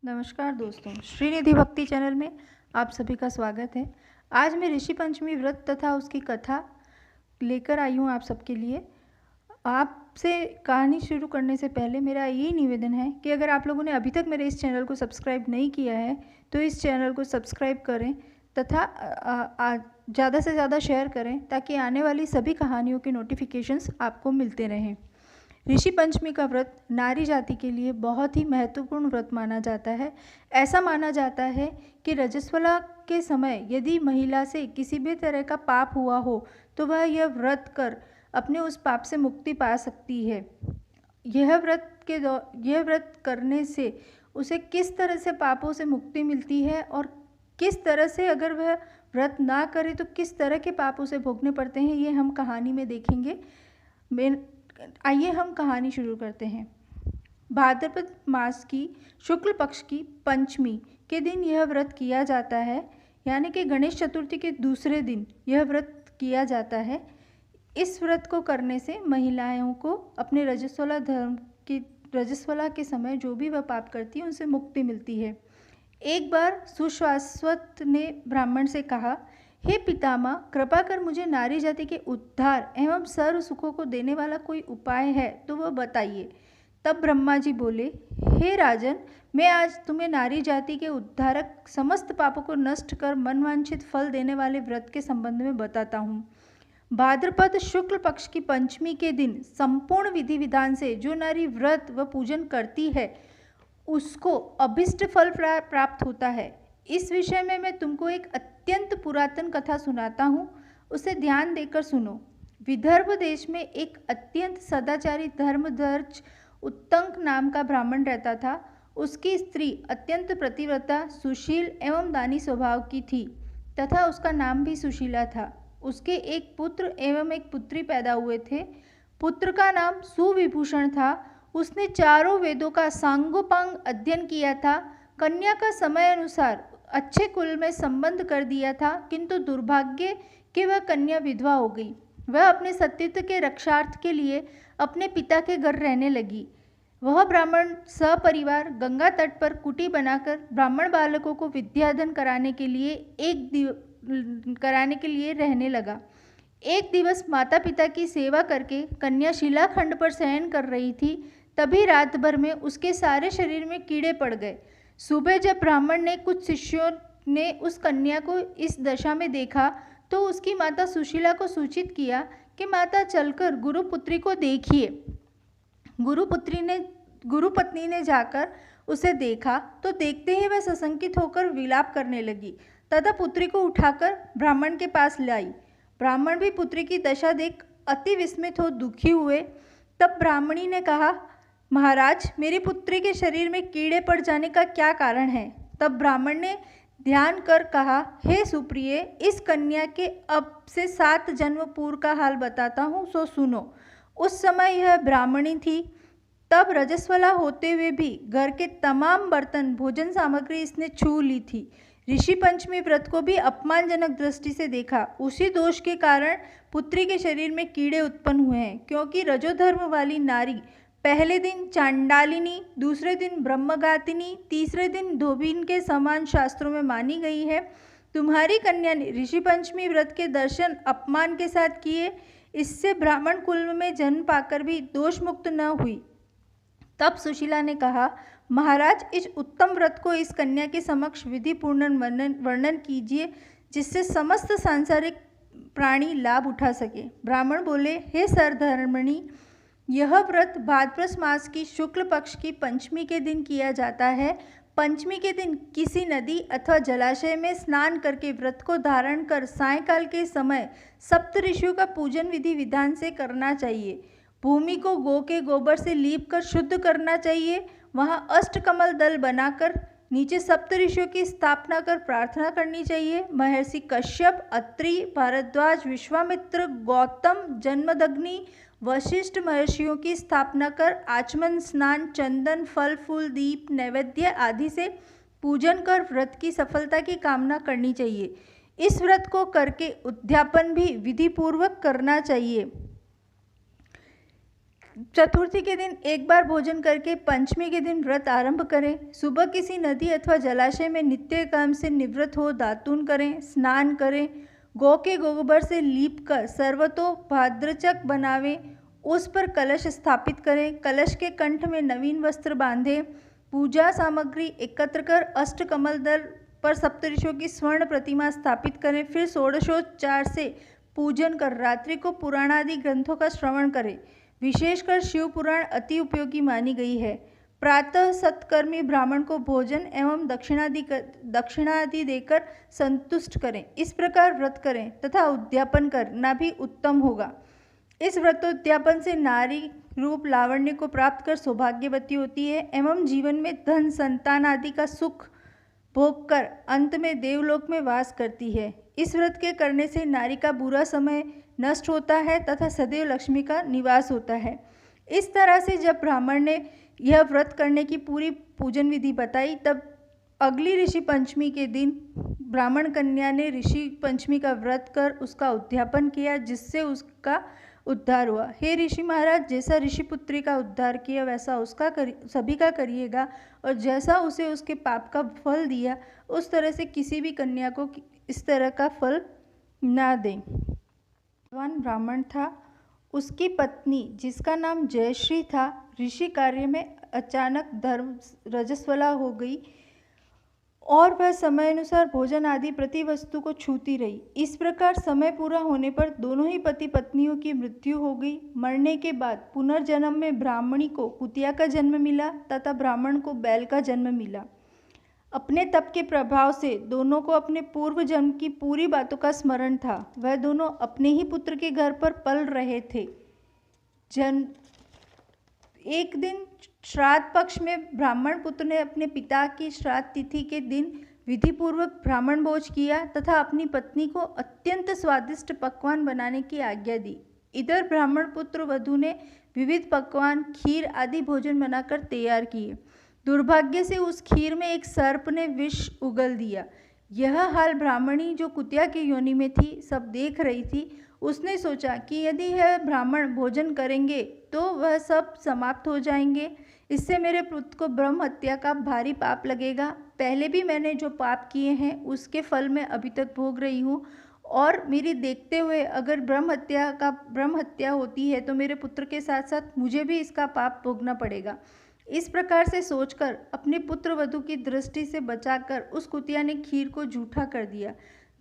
नमस्कार दोस्तों, श्रीनिधि भक्ति चैनल में आप सभी का स्वागत है। आज मैं ऋषि पंचमी व्रत तथा उसकी कथा लेकर आई हूँ आप सबके लिए। आपसे कहानी शुरू करने से पहले मेरा यही निवेदन है कि अगर आप लोगों ने अभी तक मेरे इस चैनल को सब्सक्राइब नहीं किया है तो इस चैनल को सब्सक्राइब करें तथा ज़्यादा से ज़्यादा शेयर करें ताकि आने वाली सभी कहानियों के नोटिफिकेशंस आपको मिलते रहें। ऋषि पंचमी का व्रत नारी जाति के लिए बहुत ही महत्वपूर्ण व्रत माना जाता है। ऐसा माना जाता है कि रजस्वला के समय यदि महिला से किसी भी तरह का पाप हुआ हो तो वह यह व्रत कर अपने उस पाप से मुक्ति पा सकती है। यह व्रत करने से उसे किस तरह से पापों से मुक्ति मिलती है और किस तरह से अगर वह व्रत ना करे तो किस तरह के पाप उसे भोगने पड़ते हैं, ये हम कहानी में देखेंगे। आइए हम कहानी शुरू करते हैं। भाद्रपद मास की शुक्ल पक्ष की पंचमी के दिन यह व्रत किया जाता है, यानी कि गणेश चतुर्थी के दूसरे दिन यह व्रत किया जाता है। इस व्रत को करने से महिलाओं को अपने रजस्वला के समय जो भी वह पाप करती है उनसे मुक्ति मिलती है। एक बार सुश्वासवत ने ब्राह्मण से कहा, हे पितामह, कृपा कर मुझे नारी जाति के उद्धार एवं सर्व सुखों को देने वाला कोई उपाय है तो वह बताइए। तब ब्रह्मा जी बोले, हे राजन, मैं आज तुम्हें नारी जाति के उद्धारक, समस्त पापों को नष्ट कर मनवांछित फल देने वाले व्रत के संबंध में बताता हूँ। भाद्रपद शुक्ल पक्ष की पंचमी के दिन संपूर्ण विधि विधान से जो नारी व्रत व पूजन करती है उसको अभिष्ट फल प्राप्त होता है। इस विषय में मैं तुमको एक अत्यंत पुरातन कथा सुनाता हूँ, उसे ध्यान देकर सुनो। विदर्भ देश में एक अत्यंत सदाचारी धर्मधर्च उत्तंक नाम का ब्राह्मण रहता था। उसकी स्त्री अत्यंत प्रतिव्रता, सुशील एवं दानी स्वभाव की थी तथा उसका नाम भी सुशीला था। उसके एक पुत्र एवं एक पुत्री पैदा हुए थे। पुत्र का नाम सुविभूषण था। उसने चारों वेदों का सांगोपांग अध्ययन किया था। कन्या का समय अनुसार अच्छे कुल में संबंध कर दिया था, किंतु दुर्भाग्य कि वह कन्या विधवा हो गई। वह अपने सतीत्व के रक्षार्थ के लिए अपने पिता के घर रहने लगी। वह ब्राह्मण सपरिवार गंगा तट पर कुटी बनाकर ब्राह्मण बालकों को विद्यादान कराने के लिए रहने लगा। एक दिवस माता पिता की सेवा करके कन्या शिलाखंड पर शयन कर रही थी, तभी रात भर में उसके सारे शरीर में कीड़े पड़ गए। सुबह जब ब्राह्मण ने कुछ शिष्यों ने उस कन्या को इस दशा में देखा तो उसकी माता सुशीला को सूचित किया कि माता चलकर गुरुपुत्री को देखिए। गुरुपत्नी ने जाकर उसे देखा तो देखते ही वह सशंकित होकर विलाप करने लगी तथा पुत्री को उठाकर ब्राह्मण के पास लाई। ब्राह्मण भी पुत्री की दशा देख अति विस्मित हो दुखी हुए। तब ब्राह्मणी ने कहा, महाराज, मेरी पुत्री के शरीर में कीड़े पड़ जाने का क्या कारण है? तब ब्राह्मण ने ध्यान कर कहा, हे सुप्रिय, इस कन्या के अब से 7 जन्म पूर्व का हाल बताता हूँ, सो सुनो। उस समय यह ब्राह्मणी थी। तब रजस्वला होते हुए भी घर के तमाम बर्तन, भोजन सामग्री इसने छू ली थी। ऋषि पंचमी व्रत को भी अपमानजनक दृष्टि से देखा। उसी दोष के कारण पुत्री के शरीर में कीड़े उत्पन्न हुए हैं, क्योंकि रजोधर्म वाली नारी पहले दिन चांडालिनी, दूसरे दिन ब्रह्मघातिनी, तीसरे दिन धोबिन के समान शास्त्रों में मानी गई है। तुम्हारी कन्या ने ऋषि पंचमी व्रत के दर्शन अपमान के साथ किए, इससे ब्राह्मण कुल में जन्म पाकर भी दोष मुक्त न हुई। तब सुशीला ने कहा, महाराज, इस उत्तम व्रत को इस कन्या के समक्ष विधि पूर्ण वर्णन कीजिए, जिससे समस्त सांसारिक प्राणी लाभ उठा सके। ब्राह्मण बोले, हे सरधर्मिणी, यह व्रत भाद्रपद मास की शुक्ल पक्ष की पंचमी के दिन किया जाता है। पंचमी के दिन किसी नदी अथवा जलाशय में स्नान करके व्रत को धारण कर सायंकाल के समय सप्त ऋषियों का पूजन विधि विधान से करना चाहिए। भूमि को गौ के गोबर से लीप कर शुद्ध करना चाहिए। वहाँ अष्टकमल दल बनाकर नीचे सप्त ऋषियों की स्थापना कर प्रार्थना करनी चाहिए। महर्षि कश्यप, अत्रि, भारद्वाज, विश्वामित्र, गौतम, जन्मदग्नि, वशिष्ठ महर्षियों की स्थापना कर आचमन स्नान, चंदन, फल फूल, दीप, नैवेद्य आदि से पूजन कर व्रत की सफलता की कामना करनी चाहिए। इस व्रत को करके उद्यापन भी विधि पूर्वक करना चाहिए। चतुर्थी के दिन एक बार भोजन करके पंचमी के दिन व्रत आरंभ करें। सुबह किसी नदी अथवा जलाशय में नित्य काम से निवृत्त हो दातून करें, स्नान करें, गौ के गोबर से लीप कर सर्वतो भाद्रचक बनावें, उस पर कलश स्थापित करें, कलश के कंठ में नवीन वस्त्र बांधें, पूजा सामग्री एकत्र कर अष्टकमल दल पर सप्तऋषियों की स्वर्ण प्रतिमा स्थापित करें। फिर षोडशोपचार से पूजन कर रात्रि को पुराणादि ग्रंथों का श्रवण करें। विशेषकर शिव पुराण अति उपयोगी मानी गई है। प्रातः सत्कर्मी ब्राह्मण को भोजन एवं दक्षिणादि देकर संतुष्ट करें। इस प्रकार व्रत करें तथा उद्यापन करना भी उत्तम होगा। इस व्रतोद्यापन से नारी रूप लावण्य को प्राप्त कर सौभाग्यवती होती है एवं जीवन में धन संतान आदि का सुख भोग कर अंत में देवलोक में वास करती है। इस व्रत के करने से नारी का बुरा समय नष्ट होता है तथा सदैव लक्ष्मी का निवास होता है। इस तरह से जब ब्राह्मण ने यह व्रत करने की पूरी पूजन विधि बताई, तब अगली ऋषि पंचमी के दिन ब्राह्मण कन्या ने ऋषि पंचमी का व्रत कर उसका उद्यापन किया, जिससे उसका उद्धार हुआ। हे ऋषि महाराज, जैसा ऋषि पुत्री का उद्धार किया वैसा उसका सभी का करिएगा, और जैसा उसे उसके पाप का फल दिया उस तरह से किसी भी कन्या को इस तरह का फल ना दें। भगवान ब्राह्मण था। उसकी पत्नी जिसका नाम जयश्री था, ऋषि कार्य में अचानक धर्म रजस्वला हो गई और वह समय अनुसार भोजन आदि प्रति वस्तु को छूती रही। इस प्रकार समय पूरा होने पर दोनों ही पति पत्नियों की मृत्यु हो गई। मरने के बाद पुनर्जन्म में ब्राह्मणी को कुतिया का जन्म मिला तथा ब्राह्मण को बैल का जन्म मिला। अपने तप के प्रभाव से दोनों को अपने पूर्व जन्म की पूरी बातों का स्मरण था। वह दोनों अपने ही पुत्र के घर पर पल रहे थे। एक दिन श्राद्ध पक्ष में ब्राह्मण पुत्र ने अपने पिता की श्राद्ध तिथि के दिन विधिपूर्वक ब्राह्मण भोज किया तथा अपनी पत्नी को अत्यंत स्वादिष्ट पकवान बनाने की आज्ञा दी। इधर ब्राह्मण पुत्र वधू ने विविध पकवान, खीर आदि भोजन बनाकर तैयार किए। दुर्भाग्य से उस खीर में एक सर्प ने विष उगल दिया। यह हाल ब्राह्मणी जो कुतिया की योनि में थी सब देख रही थी। उसने सोचा कि यदि यह ब्राह्मण भोजन करेंगे तो वह सब समाप्त हो जाएंगे। इससे मेरे पुत्र को ब्रह्म हत्या का भारी पाप लगेगा। पहले भी मैंने जो पाप किए हैं उसके फल मैं अभी तक भोग रही हूँ, और मेरी देखते हुए अगर ब्रह्म हत्या होती है तो मेरे पुत्र के साथ साथ मुझे भी इसका पाप भोगना पड़ेगा। इस प्रकार से सोचकर अपने पुत्र वधू की दृष्टि से बचाकर उस कुतिया ने खीर को जूठा कर दिया।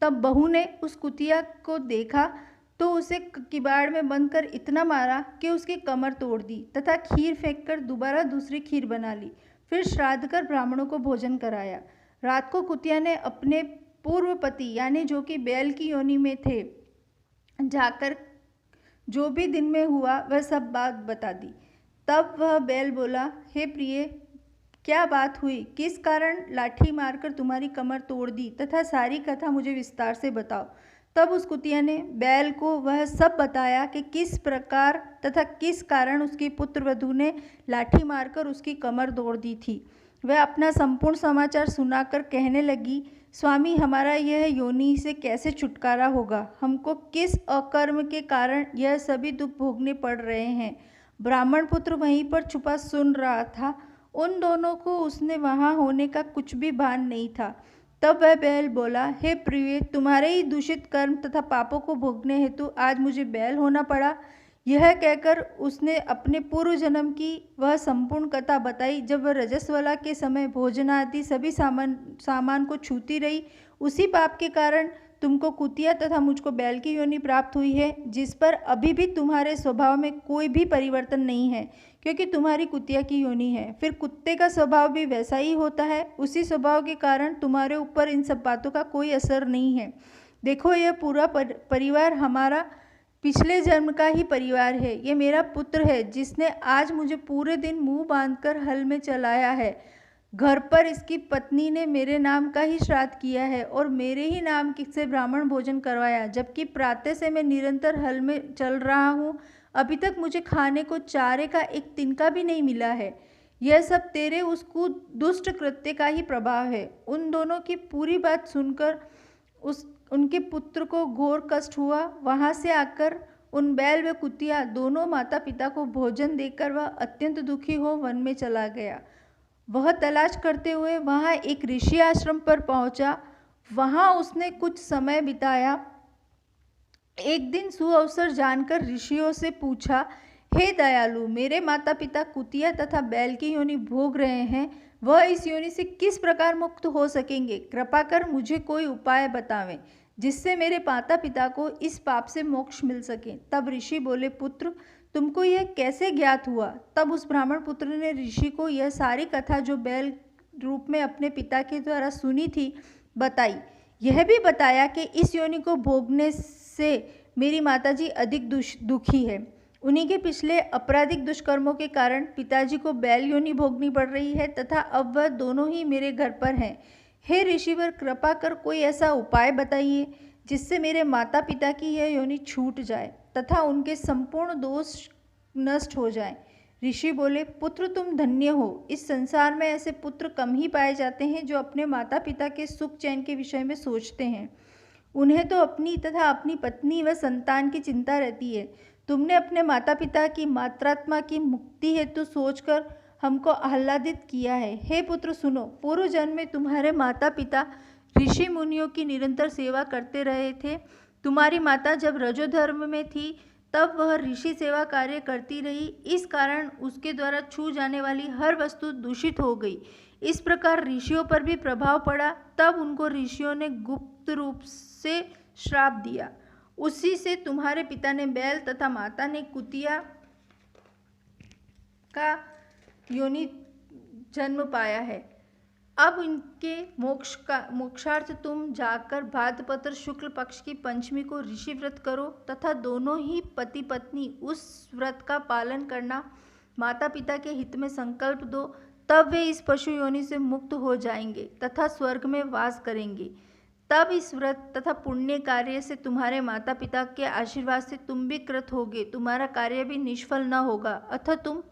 तब बहू ने उस कुतिया को देखा तो उसे किबाड़ में बंद कर इतना मारा कि उसकी कमर तोड़ दी तथा खीर फेंककर दोबारा दूसरी खीर बना ली। फिर श्राद्ध कर ब्राह्मणों को भोजन कराया। रात को कुतिया ने अपने पूर्व पति यानी जो कि बैल की योनि में थे जाकर जो भी दिन में हुआ वह सब बात बता दी। तब वह बैल बोला, हे प्रिय, क्या बात हुई? किस कारण लाठी मारकर तुम्हारी कमर तोड़ दी तथा सारी कथा मुझे विस्तार से बताओ। तब उस कुतिया ने बैल को वह सब बताया कि किस प्रकार तथा किस कारण उसकी पुत्र वधू ने लाठी मारकर उसकी कमर तोड़ दी थी। वह अपना संपूर्ण समाचार सुनाकर कहने लगी, स्वामी, हमारा यह योनि से कैसे छुटकारा होगा? हमको किस अकर्म के कारण यह सभी दुख भोगने पड़ रहे हैं? ब्राह्मण पुत्र वहीं पर छुपा सुन रहा था। उन दोनों को उसने वहाँ होने का कुछ भी भान नहीं था। तब वह बैल बोला, हे प्रिय, तुम्हारे ही दूषित कर्म तथा पापों को भोगने हेतु आज मुझे बैल होना पड़ा। यह कहकर उसने अपने पूर्व जन्म की वह संपूर्ण कथा बताई। जब वह रजस्वला के समय भोजन आदि सभी सामान को छूती रही, उसी पाप के कारण तुमको कुतिया तथा मुझको बैल की योनि प्राप्त हुई है, जिस पर अभी भी तुम्हारे स्वभाव में कोई भी परिवर्तन नहीं है, क्योंकि तुम्हारी कुतिया की योनि है। फिर कुत्ते का स्वभाव भी वैसा ही होता है। उसी स्वभाव के कारण तुम्हारे ऊपर इन सब बातों का कोई असर नहीं है। देखो, यह पूरा परिवार हमारा पिछले जन्म का ही परिवार है। ये मेरा पुत्र है जिसने आज मुझे पूरे दिन मुंह बांधकर हल में चलाया है। घर पर इसकी पत्नी ने मेरे नाम का ही श्राद्ध किया है और मेरे ही नाम से ब्राह्मण भोजन करवाया, जबकि प्रातः से मैं निरंतर हल में चल रहा हूँ। अभी तक मुझे खाने को चारे का एक तिनका भी नहीं मिला है। यह सब तेरे उसको दुष्ट कृत्य का ही प्रभाव है। उन दोनों की पूरी बात सुनकर उनके पुत्र को घोर कष्ट हुआ। वहाँ से आकर उन बैल व कुतिया दोनों माता पिता को भोजन देकर वह अत्यंत दुखी हो वन में चला गया। वह तलाश करते हुए वहाँ एक ऋषि आश्रम पर पहुँचा। वहाँ उसने कुछ समय बिताया। एक दिन सुअवसर जानकर ऋषियों से पूछा, हे दयालु, मेरे माता पिता कुतिया तथा बैल की योनि भोग रहे हैं, वह इस योनि से किस प्रकार मुक्त हो सकेंगे? कृपा कर मुझे कोई उपाय बतावें जिससे मेरे माता पिता को इस पाप से मोक्ष मिल सके। तब ऋषि बोले, पुत्र, तुमको यह कैसे ज्ञात हुआ? तब उस ब्राह्मण पुत्र ने ऋषि को यह सारी कथा जो बैल रूप में अपने पिता के द्वारा सुनी थी बताई। यह भी बताया कि इस योनि को भोगने से मेरी माताजी अधिक दुखी है। उन्हीं के पिछले आपराधिक दुष्कर्मों के कारण पिताजी को बैल योनि भोगनी पड़ रही है तथा अब वह दोनों ही मेरे घर पर हैं। हे ऋषिवर, कृपा कर कोई ऐसा उपाय बताइए जिससे मेरे माता पिता की यह योनि छूट जाए तथा उनके संपूर्ण दोष नष्ट हो जाए। ऋषि बोले, पुत्र, तुम धन्य हो। इस संसार में ऐसे पुत्र कम ही पाए जाते हैं जो अपने माता पिता के सुख चैन के विषय में सोचते हैं। उन्हें तो अपनी तथा अपनी पत्नी व संतान की चिंता रहती है। तुमने अपने माता पिता की मात्रात्मा की मुक्ति हेतु सोचकर हमको आह्लादित किया है। हे पुत्र, सुनो, पूर्व जन्म में तुम्हारे माता पिता ऋषि मुनियों की निरंतर सेवा करते रहे थे। तुम्हारी माता जब रजोधर्म में थी तब वह ऋषि सेवा कार्य करती रही। इस कारण उसके द्वारा छू जाने वाली हर वस्तु दूषित हो गई। इस प्रकार ऋषियों पर भी प्रभाव पड़ा। तब उनको ऋषियों ने गुप्त रूप से श्राप दिया। उसी से तुम्हारे पिता ने बैल तथा माता ने कुतिया का योनि जन्म पाया है। अब इनके मोक्षार्थ तुम जाकर भाद्रपद शुक्ल पक्ष की पंचमी को ऋषि व्रत करो तथा दोनों ही पति पत्नी उस व्रत का पालन करना। माता पिता के हित में संकल्प दो, तब वे इस पशु योनि से मुक्त हो जाएंगे तथा स्वर्ग में वास करेंगे। तब इस व्रत तथा पुण्य कार्य से तुम्हारे माता पिता के आशीर्वाद से तुम भी कृत होगे, तुम्हारा कार्य भी निष्फल न होगा। अतः तुम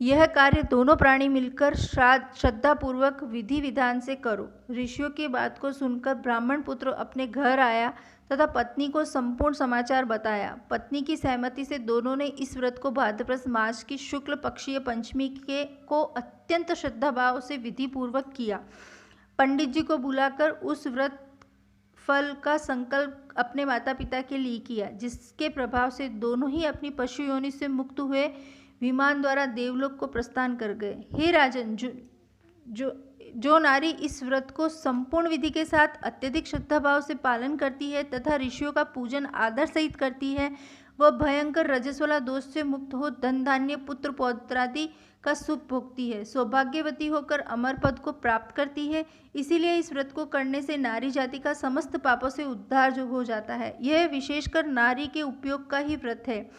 यह कार्य दोनों प्राणी मिलकर श्रद्धापूर्वक विधि विधान से करो। ऋषियों की बात को सुनकर ब्राह्मण पुत्र अपने घर आया तथा पत्नी को संपूर्ण समाचार बताया। पत्नी की सहमति से दोनों ने इस व्रत को भाद्रपद मास की शुक्ल पक्षीय पंचमी के को अत्यंत श्रद्धा भाव से विधि पूर्वक किया। पंडित जी को बुलाकर उस व्रत फल का संकल्प अपने माता पिता के लिए किया, जिसके प्रभाव से दोनों ही अपनी पशु योनि से मुक्त हुए विमान द्वारा देवलोक को प्रस्थान कर गए। हे राजन, जो नारी इस व्रत को संपूर्ण विधि के साथ अत्यधिक श्रद्धा भाव से पालन करती है तथा ऋषियों का पूजन आदर सहित करती है, वह भयंकर रजस्वला दोष से मुक्त हो धन धान्य पुत्र पौत्रादि का सुख भोगती है, सौभाग्यवती होकर अमर पद को प्राप्त करती है। इसीलिए इस व्रत को करने से नारी जाति का समस्त पापों से उद्धार जो हो जाता है। यह विशेषकर नारी के उपयोग का ही व्रत है।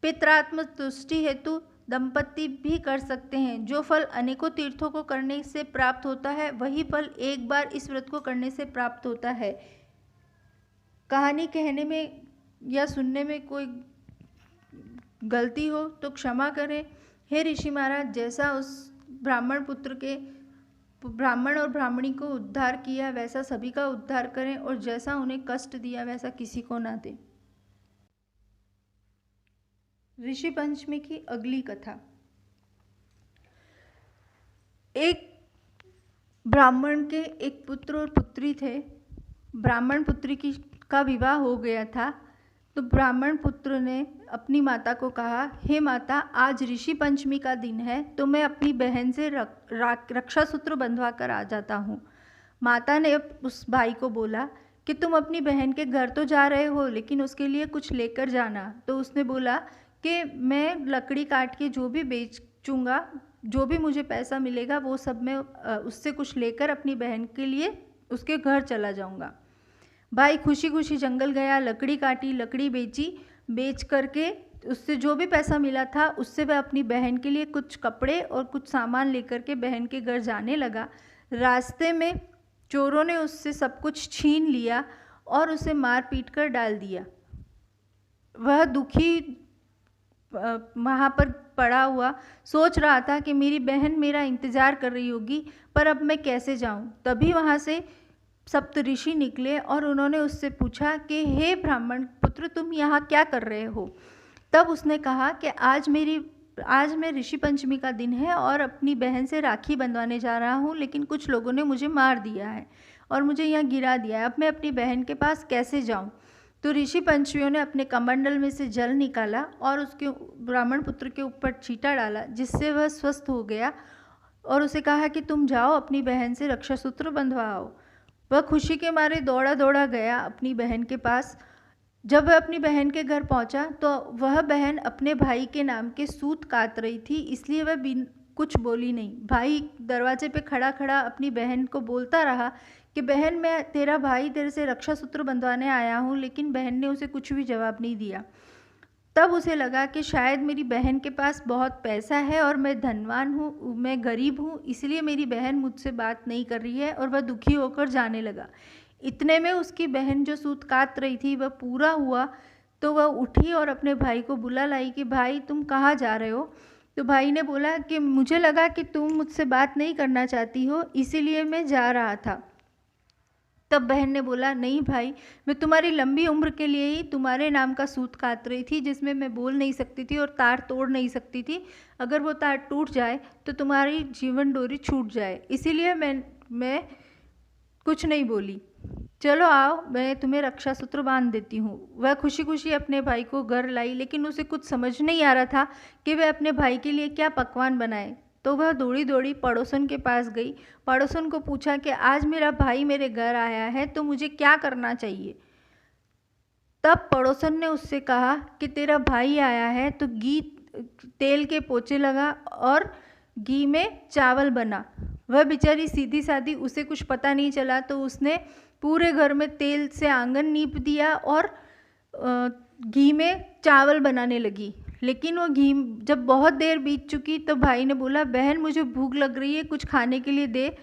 पितरात्म तुष्टि हेतु दंपति भी कर सकते हैं। जो फल अनेकों तीर्थों को करने से प्राप्त होता है, वही फल एक बार इस व्रत को करने से प्राप्त होता है। कहानी कहने में या सुनने में कोई गलती हो तो क्षमा करें। हे ऋषि महाराज, जैसा उस ब्राह्मण और ब्राह्मणी को उद्धार किया वैसा सभी का उद्धार करें, और जैसा उन्हें कष्ट दिया वैसा किसी को ना दें। ऋषि पंचमी की अगली कथा। एक ब्राह्मण के एक पुत्र और पुत्री थे। ब्राह्मण पुत्री का विवाह हो गया था, तो ब्राह्मण पुत्र ने अपनी माता को कहा, हे माता, आज ऋषि पंचमी का दिन है, तो मैं अपनी बहन से रक्षा सूत्र बंधवा कर आ जाता हूँ। माता ने उस भाई को बोला कि तुम अपनी बहन के घर तो जा रहे हो, लेकिन उसके लिए कुछ लेकर जाना। तो उसने बोला कि मैं लकड़ी काट के जो भी बेचूंगा, जो भी मुझे पैसा मिलेगा वो सब मैं उससे कुछ लेकर अपनी बहन के लिए उसके घर चला जाऊंगा। भाई खुशी खुशी जंगल गया, लकड़ी काटी, लकड़ी बेची, बेच करके उससे जो भी पैसा मिला था उससे वह अपनी बहन के लिए कुछ कपड़े और कुछ सामान लेकर के बहन के घर जाने लगा। रास्ते में चोरों ने उससे सब कुछ छीन लिया और उसे मार पीट कर डाल दिया। वह दुखी वहाँ पर पड़ा हुआ सोच रहा था कि मेरी बहन मेरा इंतज़ार कर रही होगी, पर अब मैं कैसे जाऊँ। तभी वहाँ से सप्तऋषि निकले और उन्होंने उससे पूछा कि हे ब्राह्मण पुत्र, तुम यहाँ क्या कर रहे हो। तब उसने कहा कि आज मैं ऋषि पंचमी का दिन है और अपनी बहन से राखी बंधवाने जा रहा हूँ, लेकिन कुछ लोगों ने मुझे मार दिया है और मुझे यहाँ गिरा दिया है। अब मैं अपनी बहन के पास कैसे जाऊँ। तो ऋषि पंचमियों ने अपने कमंडल में से जल निकाला और उसके ब्राह्मण पुत्र के ऊपर छींटा डाला, जिससे वह स्वस्थ हो गया और उसे कहा कि तुम जाओ अपनी बहन से रक्षा सूत्र बंधवाओ। वह खुशी के मारे दौड़ा दौड़ा गया अपनी बहन के पास। जब वह अपनी बहन के घर पहुंचा तो वह बहन अपने भाई के नाम के सूत काट रही थी, इसलिए वह कुछ बोली नहीं। भाई दरवाजे पे खड़ा खड़ा अपनी बहन को बोलता रहा कि बहन, मैं तेरा भाई तेरे से रक्षा सूत्र बंधवाने आया हूँ, लेकिन बहन ने उसे कुछ भी जवाब नहीं दिया। तब उसे लगा कि शायद मेरी बहन के पास बहुत पैसा है और मैं धनवान हूँ, मैं गरीब हूँ, इसलिए मेरी बहन मुझसे बात नहीं कर रही है, और वह दुखी होकर जाने लगा। इतने में उसकी बहन जो सूत काट रही थी वह पूरा हुआ, तो वह उठी और अपने भाई को बुला लाई कि भाई तुम कहाँ जा रहे हो। तो भाई ने बोला कि मुझे लगा कि तुम मुझसे बात नहीं करना चाहती हो, इसीलिए मैं जा रहा था। तब बहन ने बोला, नहीं भाई, मैं तुम्हारी लंबी उम्र के लिए ही तुम्हारे नाम का सूत काट रही थी, जिसमें मैं बोल नहीं सकती थी और तार तोड़ नहीं सकती थी। अगर वो तार टूट जाए तो तुम्हारी जीवन डोरी छूट जाए, इसीलिए मैं कुछ नहीं बोली। चलो आओ, मैं तुम्हें रक्षा सूत्र बांध देती हूँ। वह खुशी खुशी अपने भाई को घर लाई, लेकिन उसे कुछ समझ नहीं आ रहा था कि वह अपने भाई के लिए क्या पकवान बनाए। तो वह दौड़ी दौड़ी पड़ोसन के पास गई। पड़ोसन को पूछा कि आज मेरा भाई मेरे घर आया है तो मुझे क्या करना चाहिए। तब पड़ोसन ने उससे कहा कि तेरा भाई आया है तो तेल के पोचे लगा और घी में चावल बना। वह बेचारी सीधी सादी, उसे कुछ पता नहीं चला, तो उसने पूरे घर में तेल से आंगन नीप दिया और घी में चावल बनाने लगी। लेकिन वो घी जब बहुत देर बीत चुकी तो भाई ने बोला, बहन मुझे भूख लग रही है, कुछ खाने के लिए दे।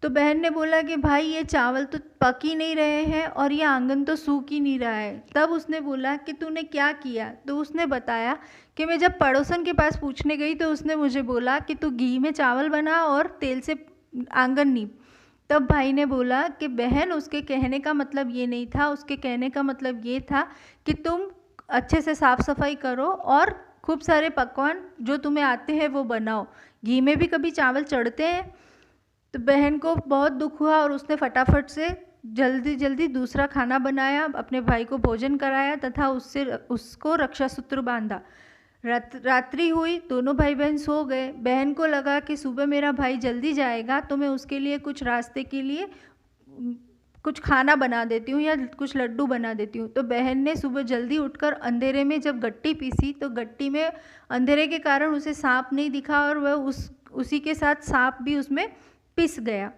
तो बहन ने बोला कि भाई ये चावल तो पक ही नहीं रहे हैं और ये आंगन तो सूख ही नहीं रहा है। तब उसने बोला कि तूने क्या किया। तो उसने बताया कि मैं जब पड़ोसन के पास पूछने गई तो उसने मुझे बोला कि तू घी में चावल बना और तेल से आंगन नीप। तब भाई ने बोला कि बहन, उसके कहने का मतलब ये नहीं था, उसके कहने का मतलब ये था कि तुम अच्छे से साफ़ सफाई करो और खूब सारे पकवान जो तुम्हें आते हैं वो बनाओ। घी में भी कभी चावल चढ़ते हैं। तो बहन को बहुत दुख हुआ और उसने फटाफट से जल्दी जल्दी दूसरा खाना बनाया, अपने भाई को भोजन कराया तथा उसको रक्षा सूत्र बांधा। रात्रि हुई, दोनों भाई बहन सो गए। बहन को लगा कि सुबह मेरा भाई जल्दी जाएगा तो मैं उसके लिए कुछ रास्ते के लिए कुछ खाना बना देती हूँ या कुछ लड्डू बना देती हूँ। तो बहन ने सुबह जल्दी उठकर अंधेरे में जब गट्टी पीसी तो गट्टी में अंधेरे के कारण उसे सांप नहीं दिखा और वह उसी के साथ सांप भी उसमें पिस गया।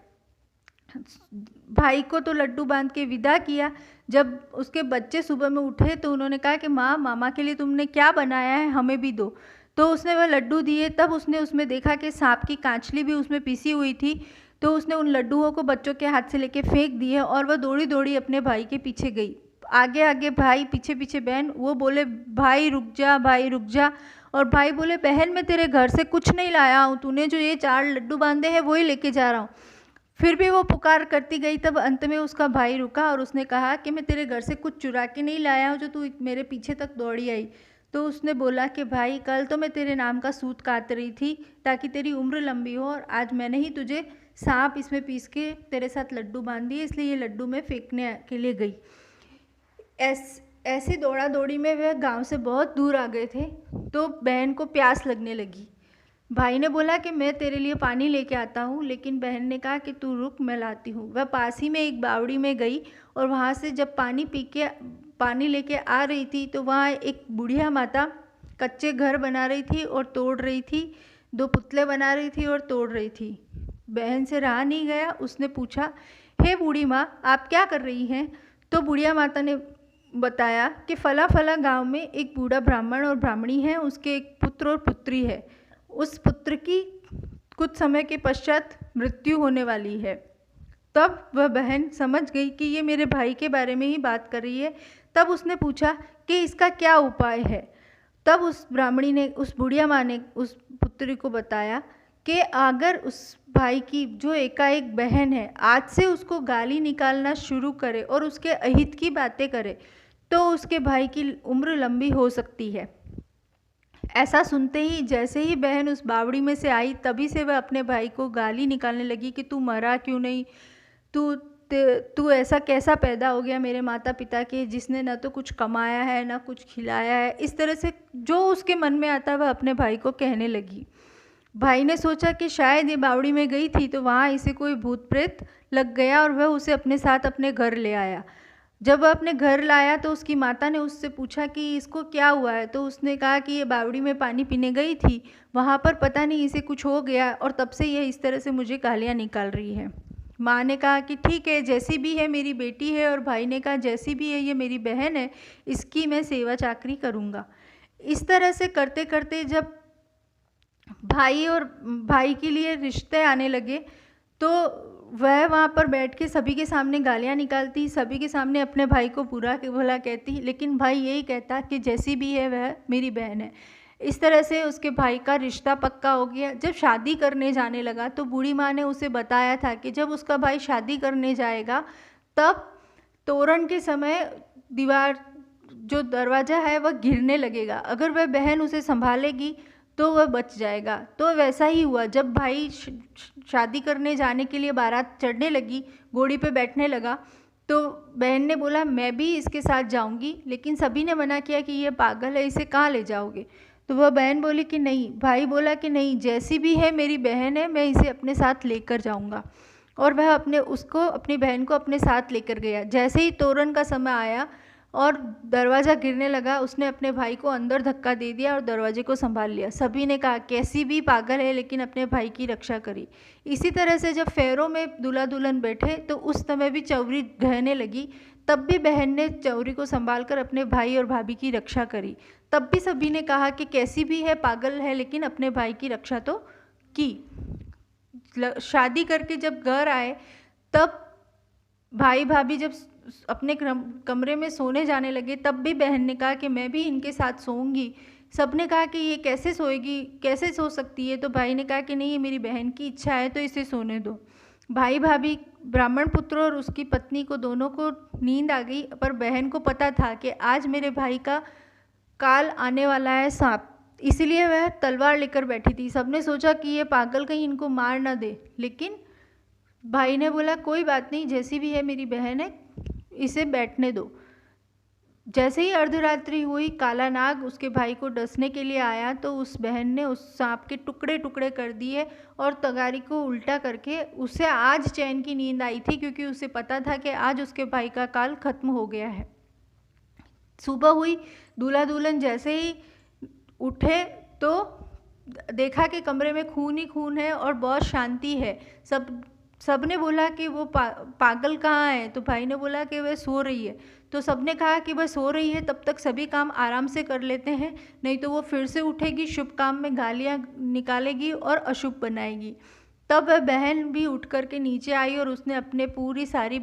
भाई को तो लड्डू बांध के विदा किया। जब उसके बच्चे सुबह में उठे तो उन्होंने कहा कि माँ, मामा के लिए तुमने क्या बनाया है, हमें भी दो। तो उसने वह लड्डू दिए। तब उसने उसमें देखा कि सांप की कांचली भी उसमें पिसी हुई थी। तो उसने उन लड्डुओं को बच्चों के हाथ से लेके फेंक दिए और वह दौड़ी दौड़ी अपने भाई के पीछे गई। आगे आगे भाई, पीछे पीछे बहन। वो बोले, भाई रुक जा, भाई रुक जा। और भाई बोले, बहन मैं तेरे घर से कुछ नहीं लाया हूँ, तूने जो ये 4 लड्डू बांधे हैं वही लेके जा रहा हूँ। फिर भी वो पुकार करती गई। तब अंत में उसका भाई रुका और उसने कहा कि मैं तेरे घर से कुछ चुरा के नहीं लाया हूँ जो तू मेरे पीछे तक दौड़ी आई। तो उसने बोला कि भाई, कल तो मैं तेरे नाम का सूत काट रही थी ताकि तेरी उम्र लंबी हो, और आज मैंने ही तुझे सांप इसमें पीस के तेरे साथ लड्डू बांध दिए, इसलिए ये लड्डू मैं फेंकने के लिए गई। ऐसी दौड़ा दौड़ी में वह गांव से बहुत दूर आ गए थे। तो बहन को प्यास लगने लगी। भाई ने बोला कि मैं तेरे लिए पानी लेके आता हूँ, लेकिन बहन ने कहा कि तू रुक, मैं लाती हूँ। वह पास ही में एक बावड़ी में गई और वहाँ से जब पानी लेके आ रही थी तो वहाँ एक बुढ़िया माता कच्चे घर बना रही थी और तोड़ रही थी। 2 पुतले बना रही थी और तोड़ रही थी। बहन से रहा नहीं गया, उसने पूछा, हे बूढ़ी माँ, आप क्या कर रही हैं। तो बुढ़िया माता ने बताया कि फला फला गांव में एक बूढ़ा ब्राह्मण और ब्राह्मणी है, उसके एक पुत्र और पुत्री है। उस पुत्र की कुछ समय के पश्चात मृत्यु होने वाली है। तब वह बहन समझ गई कि ये मेरे भाई के बारे में ही बात कर रही है। तब उसने पूछा कि इसका क्या उपाय है। तब उस ब्राह्मणी ने, उस बुढ़िया माँ ने उस पुत्री को बताया कि अगर उस भाई की जो एकाएक बहन है आज से उसको गाली निकालना शुरू करे और उसके अहित की बातें करे तो उसके भाई की उम्र लंबी हो सकती है। ऐसा सुनते ही जैसे ही बहन उस बावड़ी में से आई तभी से वह अपने भाई को गाली निकालने लगी कि तू मरा क्यों नहीं, तू तू ऐसा कैसा पैदा हो गया मेरे माता पिता के, जिसने ना तो कुछ कमाया है ना कुछ खिलाया है। इस तरह से जो उसके मन में आता वह अपने भाई को कहने लगी। भाई ने सोचा कि शायद ये बावड़ी में गई थी तो वहाँ इसे कोई भूत प्रेत लग गया और वह उसे अपने साथ अपने घर ले आया। जब वह अपने घर लाया तो उसकी माता ने उससे पूछा कि इसको क्या हुआ है, तो उसने कहा कि ये बावड़ी में पानी पीने गई थी, वहाँ पर पता नहीं इसे कुछ हो गया और तब से यह इस तरह से मुझे गालियाँ निकाल रही है। माँ ने कहा कि ठीक है, जैसी भी है मेरी बेटी है, और भाई ने कहा जैसी भी है ये मेरी बहन है, इसकी मैं सेवा चाकरी करूँगा। इस तरह से करते करते जब भाई और भाई के लिए रिश्ते आने लगे तो वह वहाँ पर बैठ के सभी के सामने गालियाँ निकालती, सभी के सामने अपने भाई को बुरा भला कहती, लेकिन भाई यही कहता कि जैसी भी है वह मेरी बहन है। इस तरह से उसके भाई का रिश्ता पक्का हो गया। जब शादी करने जाने लगा तो बूढ़ी माँ ने उसे बताया था कि जब उसका भाई शादी करने जाएगा तब तोरण के समय दीवार जो दरवाज़ा है वह गिरने लगेगा, अगर वह बहन उसे संभालेगी तो वह बच जाएगा। तो वैसा ही हुआ। जब भाई शादी करने जाने के लिए बारात चढ़ने लगी, घोड़ी पे बैठने लगा, तो बहन ने बोला मैं भी इसके साथ जाऊंगी, लेकिन सभी ने मना किया कि ये पागल है, इसे कहाँ ले जाओगे। तो वह बहन बोली कि नहीं। भाई बोला कि नहीं, जैसी भी है मेरी बहन है, मैं इसे अपने साथ लेकर जाऊंगा। और वह अपनी बहन को अपने साथ लेकर गया। जैसे ही तोरण का समय आया और दरवाज़ा गिरने लगा, उसने अपने भाई को अंदर धक्का दे दिया और दरवाजे को संभाल लिया। सभी ने कहा कैसी भी पागल है, लेकिन अपने भाई की रक्षा करी। इसी तरह से जब फेरों में दूल्हा दुल्हन बैठे तो उस समय भी चौरी ढहने लगी, तब भी बहन ने चौरी को संभाल कर अपने भाई और भाभी की रक्षा करी। तब भी सभी ने कहा कि कैसी भी है, पागल है, लेकिन अपने भाई की रक्षा तो की। शादी करके जब घर आए तब भाई भाभी जब अपने कमरे में सोने जाने लगे तब भी बहन ने कहा कि मैं भी इनके साथ सोऊंगी। सबने कहा कि ये कैसे सोएगी, कैसे सो सकती है। तो भाई ने कहा कि नहीं, ये मेरी बहन की इच्छा है तो इसे सोने दो। भाई भाभी ब्राह्मण पुत्र और उसकी पत्नी को दोनों को नींद आ गई, पर बहन को पता था कि आज मेरे भाई का काल आने वाला है सांप, इसलिए वह तलवार लेकर बैठी थी। सबने सोचा कि ये पागल कहीं इनको मार ना दे, लेकिन भाई ने बोला कोई बात नहीं, जैसी भी है मेरी बहन है, इसे बैठने दो। जैसे ही अर्धरात्रि हुई, काला नाग उसके भाई को डसने के लिए आया तो उस बहन ने उस सांप के टुकड़े टुकड़े कर दिए और तगारी को उल्टा करके उसे आज चैन की नींद आई थी, क्योंकि उसे पता था कि आज उसके भाई का काल खत्म हो गया है। सुबह हुई, दूल्हा दुल्हन जैसे ही उठे तो देखा कि कमरे में खून ही खून है और बहुत शांति है। सबने बोला कि वो पागल कहाँ है, तो भाई ने बोला कि वह सो रही है। तो सबने कहा कि वह सो रही है तब तक सभी काम आराम से कर लेते हैं, नहीं तो वो फिर से उठेगी, शुभ काम में गालियाँ निकालेगी और अशुभ बनाएगी। तब वह बहन भी उठ कर के नीचे आई और उसने अपने पूरी सारी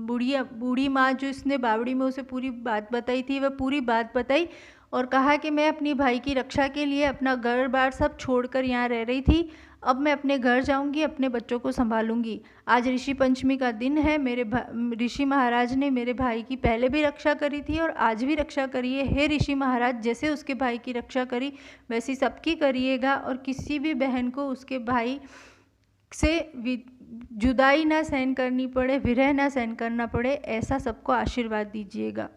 बूढ़ी माँ जो इसने बावड़ी में उसे पूरी बात बताई थी, वह पूरी बात बताई और कहा कि मैं अपनी भाई की रक्षा के लिए अपना घर बार सब छोड़कर यहाँ रह रही थी, अब मैं अपने घर जाऊंगी, अपने बच्चों को संभालूंगी। आज ऋषि पंचमी का दिन है, ऋषि महाराज ने मेरे भाई की पहले भी रक्षा करी थी और आज भी रक्षा करिए। हे ऋषि महाराज, जैसे उसके भाई की रक्षा करी वैसी सबकी करिएगा और किसी भी बहन को उसके भाई से जुदाई ना सहन करनी पड़े, विरह ना सहन करना पड़े, ऐसा सबको आशीर्वाद दीजिएगा।